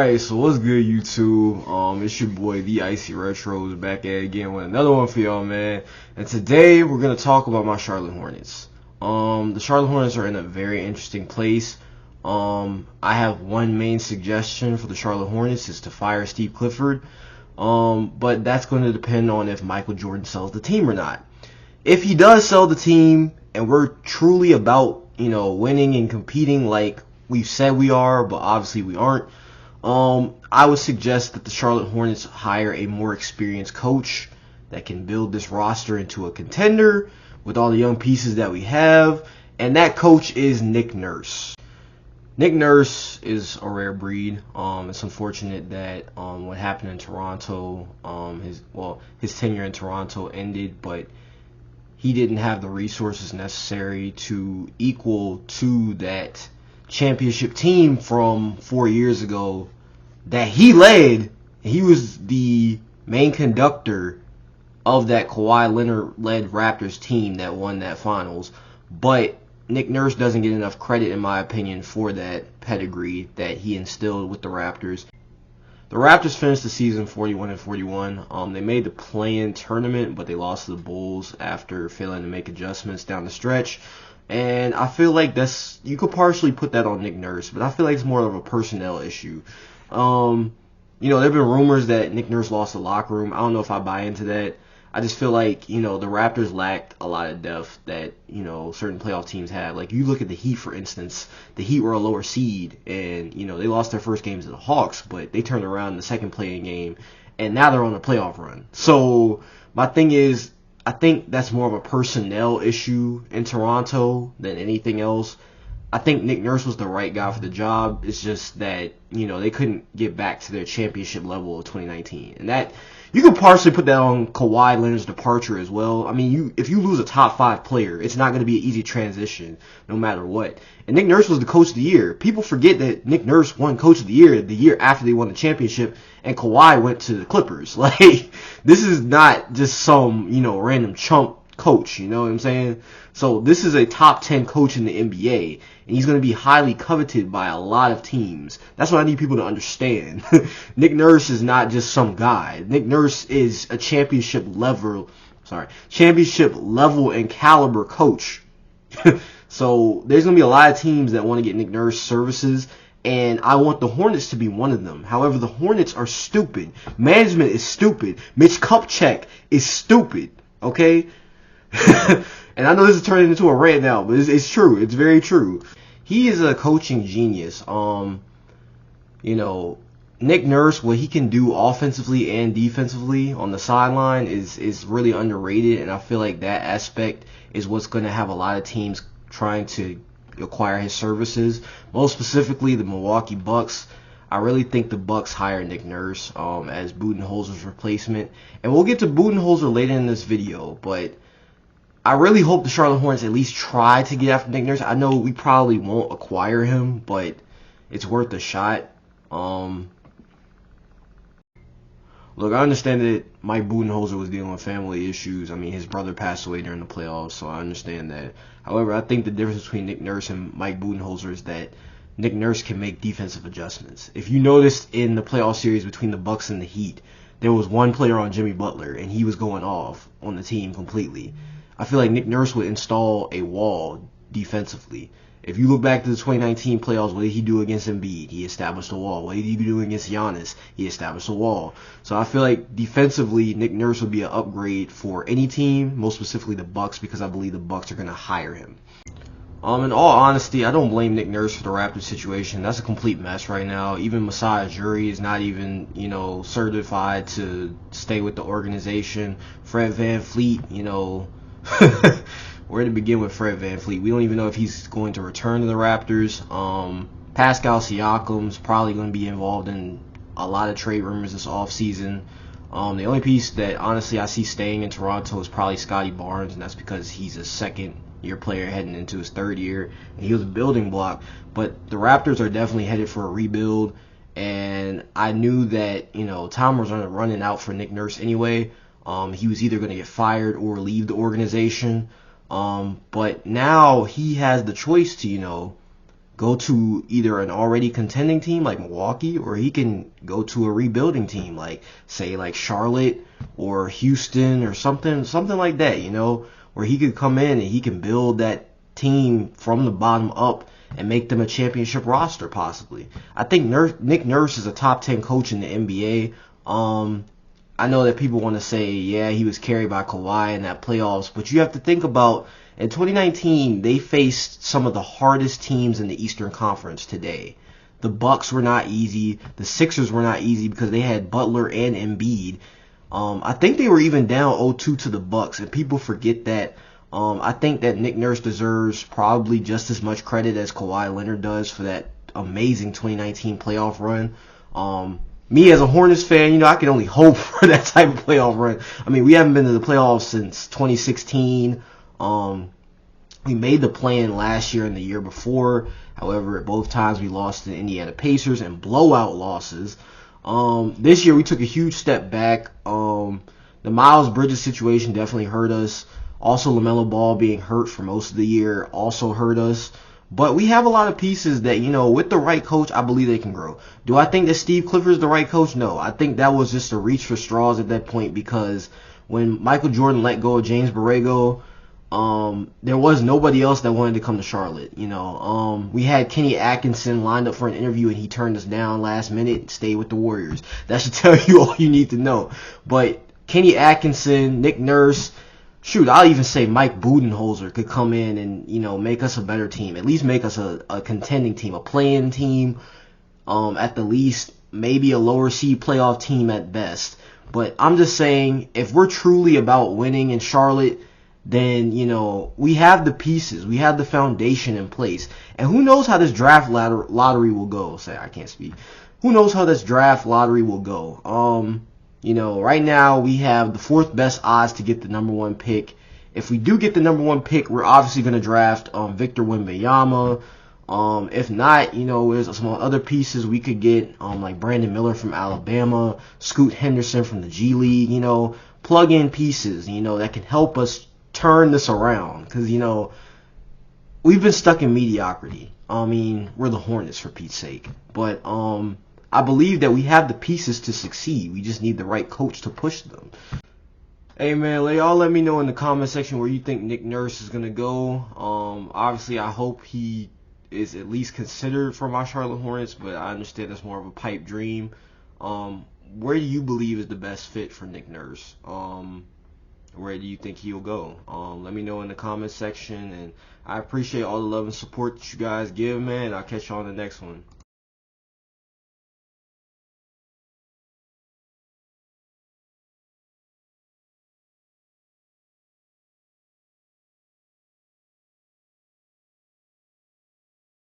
Alright, so what's good, YouTube? It's your boy, the Icy Retros, back at it again with another one for y'all, man. And today, we're gonna talk about my Charlotte Hornets. The Charlotte Hornets are in a very interesting place. I have one main suggestion for the Charlotte Hornets is to fire Steve Clifford. But that's going to depend on if Michael Jordan sells the team or not. If he does sell the team, and we're truly about, winning and competing like we've said we are, but obviously we aren't, I would suggest that the Charlotte Hornets hire a more experienced coach that can build this roster into a contender with all the young pieces that we have, and that coach is Nick Nurse. Nick Nurse is a rare breed. It's unfortunate that what happened in Toronto, his tenure in Toronto ended, but he didn't have the resources necessary to equal to that championship team from 4 years ago that he led. He was the main conductor of that Kawhi Leonard-led Raptors team that won that finals. But Nick Nurse doesn't get enough credit, in my opinion, for that pedigree that he instilled with the Raptors. The Raptors finished the season 41-41. They made the play-in tournament, but they lost to the Bulls after failing to make adjustments down the stretch. And I feel like you could partially put that on Nick Nurse, but I feel like it's more of a personnel issue. There have been rumors that Nick Nurse lost the locker room. I don't know if I buy into that. I just feel like, the Raptors lacked a lot of depth that, certain playoff teams have. Like, you look at the Heat, for instance. The Heat were a lower seed, and, they lost their first games to the Hawks, but they turned around in the second play-in game, and now they're on a playoff run. So, my thing is, I think that's more of a personnel issue in Toronto than anything else. I think Nick Nurse was the right guy for the job. It's just that, they couldn't get back to their championship level of 2019. And that, you could partially put that on Kawhi Leonard's departure as well. I mean, if you lose a top 5 player, it's not going to be an easy transition no matter what. And Nick Nurse was the coach of the year. People forget that Nick Nurse won coach of the year after they won the championship, and Kawhi went to the Clippers. Like, this is not just some, random chump coach, you know what I'm saying? So this is a top 10 coach in the NBA, and he's going to be highly coveted by a lot of teams. That's what I need people to understand. Nick Nurse is not just some guy. Nick Nurse is a championship level and caliber coach. So there's going to be a lot of teams that want to get Nick Nurse services, and I want the Hornets to be one of them. However, the Hornets are stupid. Management is stupid. Mitch Kupchak is stupid. Okay? And I know this is turning into a rant now, but it's true. It's very true. He is a coaching genius. Nick Nurse, what he can do offensively and defensively on the sideline is really underrated, and I feel like that aspect is what's going to have a lot of teams trying to acquire his services. Most specifically, the Milwaukee Bucks. I really think the Bucks hire Nick Nurse as Budenholzer's replacement, and we'll get to Budenholzer later in this video, but I really hope the Charlotte Hornets at least try to get after Nick Nurse. I know we probably won't acquire him, but it's worth a shot. Look, I understand that Mike Budenholzer was dealing with family issues. I mean, his brother passed away during the playoffs, so I understand that. However, I think the difference between Nick Nurse and Mike Budenholzer is that Nick Nurse can make defensive adjustments. If you noticed in the playoff series between the Bucks and the Heat, there was one player on Jimmy Butler, and he was going off on the team completely. I feel like Nick Nurse would install a wall defensively. If you look back to the 2019 playoffs, what did he do against Embiid? He established a wall. What did he do against Giannis? He established a wall. So I feel like defensively, Nick Nurse would be an upgrade for any team, most specifically the Bucks, because I believe the Bucks are going to hire him. In all honesty, I don't blame Nick Nurse for the Raptors situation. That's a complete mess right now. Even Masai Ujiri is not even, certified to stay with the organization. Fred VanVleet, where to begin with Fred VanVleet? We don't even know if he's going to return to the Raptors. Pascal Siakam's probably going to be involved in a lot of trade rumors this offseason. The only piece that honestly I see staying in Toronto is probably Scotty Barnes, and that's because he's a second-year player heading into his third year, and he was a building block. But the Raptors are definitely headed for a rebuild, and I knew that time was running out for Nick Nurse anyway. He was either going to get fired or leave the organization. But now he has the choice to, go to either an already contending team like Milwaukee, or he can go to a rebuilding team like, say, like Charlotte or Houston or something like that, you know, where he could come in and he can build that team from the bottom up and make them a championship roster possibly. I think Nick Nurse is a top 10 coach in the NBA. I know that people want to say, yeah, he was carried by Kawhi in that playoffs, but you have to think about, in 2019, they faced some of the hardest teams in the Eastern Conference today. The Bucks were not easy. The Sixers were not easy because they had Butler and Embiid. I think they were even down 0-2 to the Bucks, and people forget that. I think that Nick Nurse deserves probably just as much credit as Kawhi Leonard does for that amazing 2019 playoff run. Me as a Hornets fan, you know, I can only hope for that type of playoff run. I mean, we haven't been to the playoffs since 2016. We made the play-in last year and the year before. However, at both times we lost to the Indiana Pacers and blowout losses. This year we took a huge step back. The Miles Bridges situation definitely hurt us. Also, LaMelo Ball being hurt for most of the year also hurt us. But we have a lot of pieces that, you know, with the right coach, I believe they can grow. Do I think that Steve Clifford is the right coach? No. I think that was just a reach for straws at that point, because when Michael Jordan let go of James Borrego, there was nobody else that wanted to come to Charlotte. You know, we had Kenny Atkinson lined up for an interview and he turned us down last minute and stayed with the Warriors. That should tell you all you need to know. But Kenny Atkinson, Nick Nurse, shoot, I'll even say Mike Budenholzer could come in and, you know, make us a better team. At least make us a contending team, a play-in team, at the least, maybe a lower seed playoff team at best. But I'm just saying, if we're truly about winning in Charlotte, then, you know, we have the pieces. We have the foundation in place. And who knows how this draft lottery will go. I can't speak. Who knows how this draft lottery will go. You know, right now we have the fourth best odds to get the number one pick. If we do get the number one pick, we're obviously going to draft Victor Wembanyama. If not, you know, there's some other pieces we could get, like Brandon Miller from Alabama, Scoot Henderson from the G League, you know, plug in pieces, you know, that can help us turn this around. Because, you know, we've been stuck in mediocrity. I mean, we're the Hornets, for Pete's sake. But, I believe that we have the pieces to succeed. We just need the right coach to push them. Hey man, y'all let me know in the comment section where you think Nick Nurse is going to go. Obviously, I hope he is at least considered for my Charlotte Hornets, but I understand that's more of a pipe dream. Where do you believe is the best fit for Nick Nurse? Where do you think he'll go? Let me know in the comment section, and I appreciate all the love and support that you guys give, man. I'll catch you on the next one.